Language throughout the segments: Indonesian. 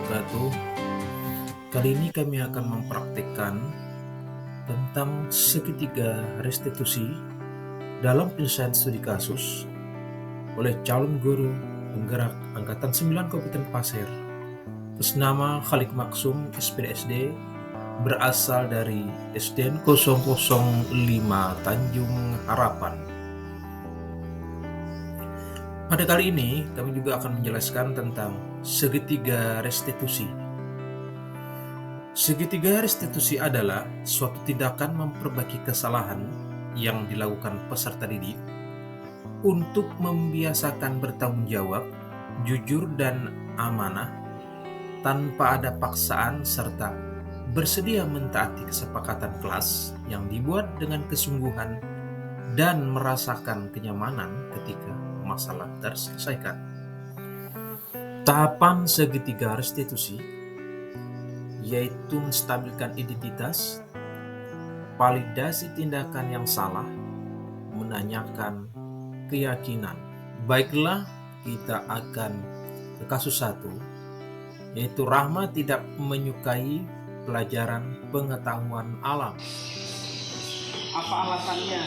wabarakatuh. Kali ini kami akan mempraktikkan tentang segitiga restitusi dalam penyelesaian studi kasus oleh calon guru penggerak Angkatan 9 Kabupaten Pasir atas nama Khalik Maksum, SPDSD, berasal dari SDN 005 Tanjung Harapan. Pada kali ini, kami juga akan menjelaskan tentang segitiga restitusi. Segitiga restitusi adalah suatu tindakan memperbaiki kesalahan yang dilakukan peserta didik untuk membiasakan bertanggung jawab, jujur dan amanah, tanpa ada paksaan serta bersedia mentaati kesepakatan kelas yang dibuat dengan kesungguhan dan merasakan kenyamanan ketika masalah terselesaikan. Tahapan segitiga restitusi yaitu menstabilkan identitas, validasi tindakan yang salah, menanyakan keyakinan. Baiklah, kita akan ke kasus 1, yaitu Rahma tidak menyukai pelajaran pengetahuan alam. Apa alasannya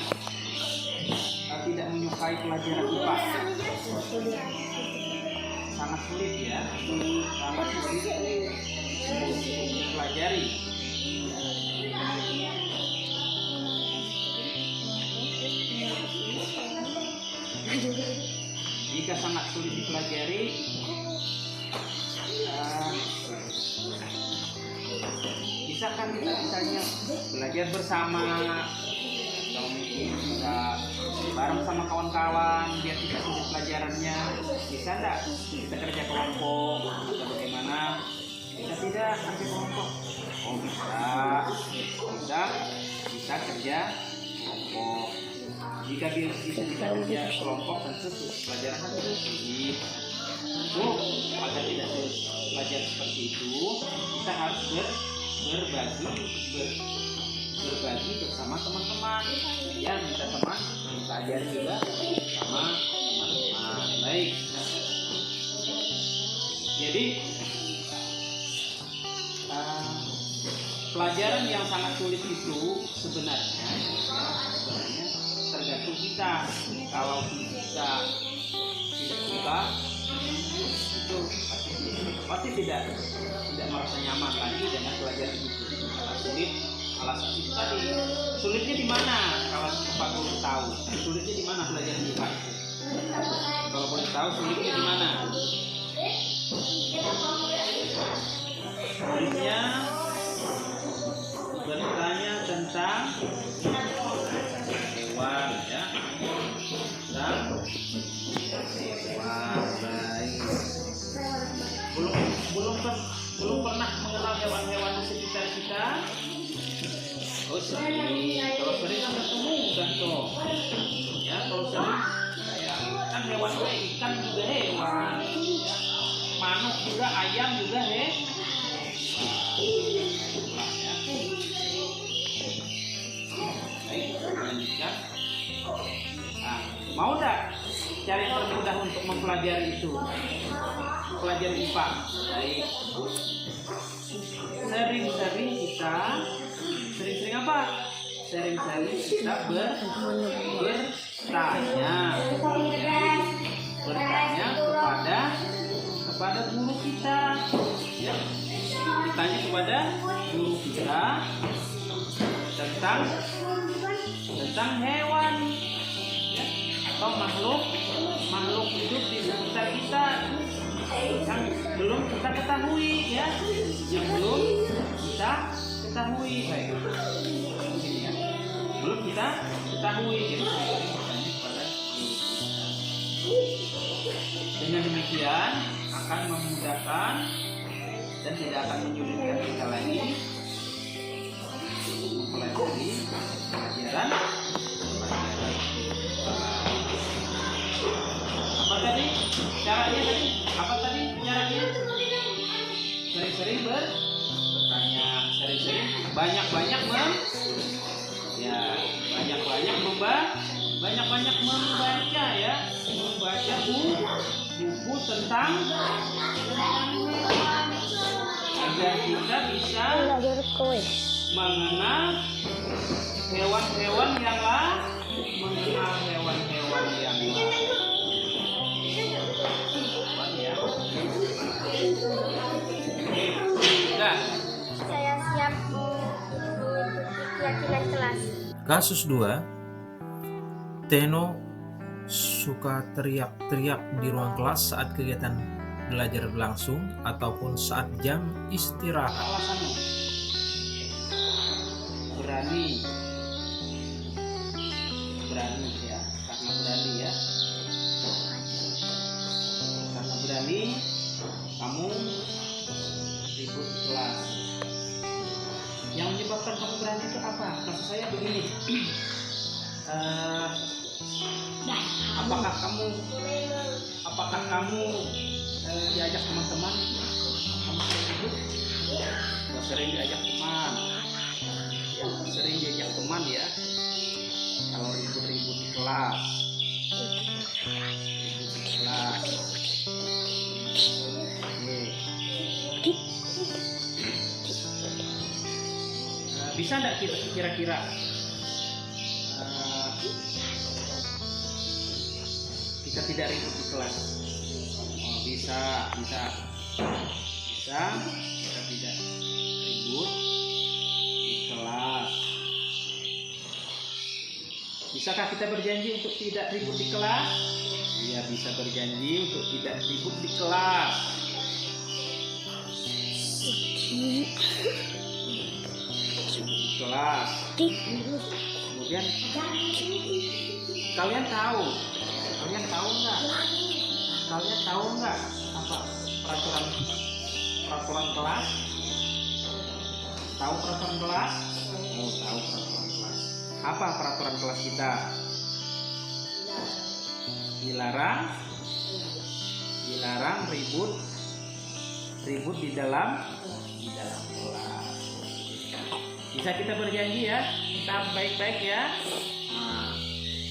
tidak menyukai pelajaran IPA? Sangat sulit ya, sangat sulit dipelajari. Jika sangat sulit dipelajari, bisakah kita misalnya belajar bersama, atau mungkin bisa bareng sama kawan-kawan biar tidak sulit pelajarannya? Bisa enggak kita kerja kelompok atau bagaimana? Bisa tidak kerja kelompok? Oh bisa kerja kelompok. Jika bisa kerja kelompok, tentu pelajaran harus sulit. Tentu agar tidak sulit belajar seperti itu, kita harus berbagi bersama teman-teman. Ya, minta teman belajar juga sama teman-teman. Baik. Jadi pelajaran yang sangat sulit itu sebenarnya tergantung kita. Kalau kita tidak suka, itu pasti tidak merasa nyaman lagi dengan pelajaran itu. Karena sulit, alasan itu tadi. Sulitnya di mana? Kalau Pak Guru tahu, sulitnya di mana pelajaran IPA itu? Kalau boleh tahu, sulitnya di mana? Sulitnya bertanya tentang hewan, ya. Tentang hewan. Baik. Belum pernah mengenal hewan-hewan di sekitar kita. Oh sering. Kalau sering kan ketemu kan toh. Ya kalau sering kan hewan ikan juga hewan. Manuk juga, ayam juga hewan. Baik, lanjutkan. Nah, mau tak cari termudah untuk mempelajari itu? Pelajaran IPA. Baik. Sering-sering apa? Sering-sering kita bertanya kepada guru kita. Ya. Bertanya kepada guru kita tentang hewan, ya, atau makhluk hidup di sekitar kita yang belum kita ketahui, ya, yang belum kita ketahui. Baik. Belum kita ketahui, jadi dengan demikian akan memudahkan dan tidak akan menyulitkan kita lagi mempelajari pelajaran. Apa tadi caranya tadi? Apa tadi caranya? Sering-sering bertanya, sering-sring banyak-banyak membaca, ya, membaca buku tentang agar kita bisa mengenal hewan-hewan yang lain, mengenal hewan-hewan yang lain. Ya. Nah, Saya siap mengikuti keyakinan kelas. Kasus 2. Teno suka teriak-teriak di ruang kelas saat kegiatan belajar berlangsung ataupun saat jam istirahat. alasannya berani ya, karena berani ya, karena berani kamu ribut di kelas. Yang menyebabkan kamu berani itu apa? Maksud saya begini, apakah kamu diajak teman-teman, kamu sering ribut? Sering diajak teman, sering diajak teman ya. Kalau ribut-ribut di kelas, Oke. Bisa nggak kira-kira kita tidak ribut di kelas? Oh, bisa. Kita tidak ribut di kelas. Bisakah kita berjanji untuk tidak ribut di kelas? Iya, bisa berjanji untuk tidak ribut di kelas. Ribut di kelas. Kemudian kalian tahu nggak apa peraturan kelas? Tahu peraturan kelas? Oh, tahu peraturan kelas. Apa peraturan kelas kita? Dilarang ribut di dalam kelas. Bisa kita berjanji ya, kita harus baik-baik ya. Nah,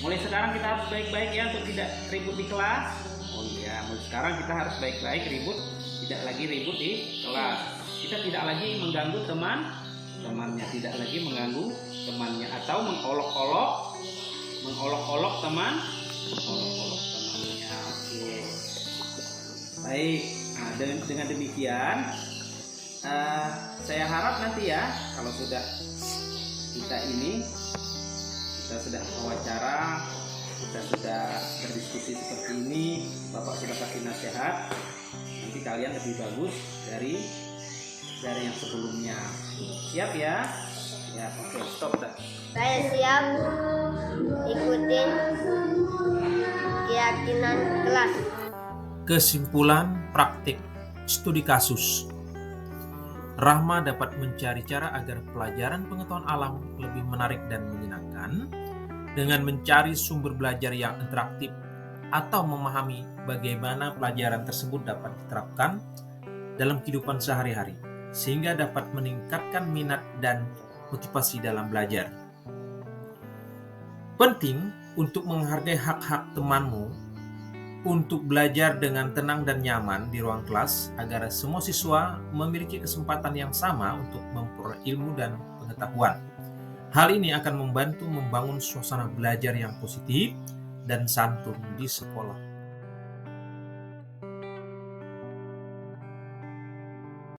mulai sekarang kita harus baik-baik ya untuk tidak ribut di kelas. Oh iya, mulai sekarang kita harus baik-baik, tidak lagi ribut di kelas. Kita tidak lagi mengganggu temannya, tidak lagi mengganggu temannya atau mengolok-olok temannya. Oke. Baik. Nah, dengan demikian saya harap nanti ya, kalau sudah kita sudah wawancara, kita sudah berdiskusi seperti ini, Bapak sudah kasih nasihat, nanti kalian lebih bagus dari yang sebelumnya. Siap ya? Ya, oke, stop dah. Saya siap ikutin keyakinan kelas. Kesimpulan praktik studi kasus. Rahma dapat mencari cara agar pelajaran pengetahuan alam lebih menarik dan menyenangkan dengan mencari sumber belajar yang interaktif atau memahami bagaimana pelajaran tersebut dapat diterapkan dalam kehidupan sehari-hari sehingga dapat meningkatkan minat dan motivasi dalam belajar. Penting untuk menghargai hak-hak temanmu untuk belajar dengan tenang dan nyaman di ruang kelas agar semua siswa memiliki kesempatan yang sama untuk memperoleh ilmu dan pengetahuan. Hal ini akan membantu membangun suasana belajar yang positif dan santun di sekolah.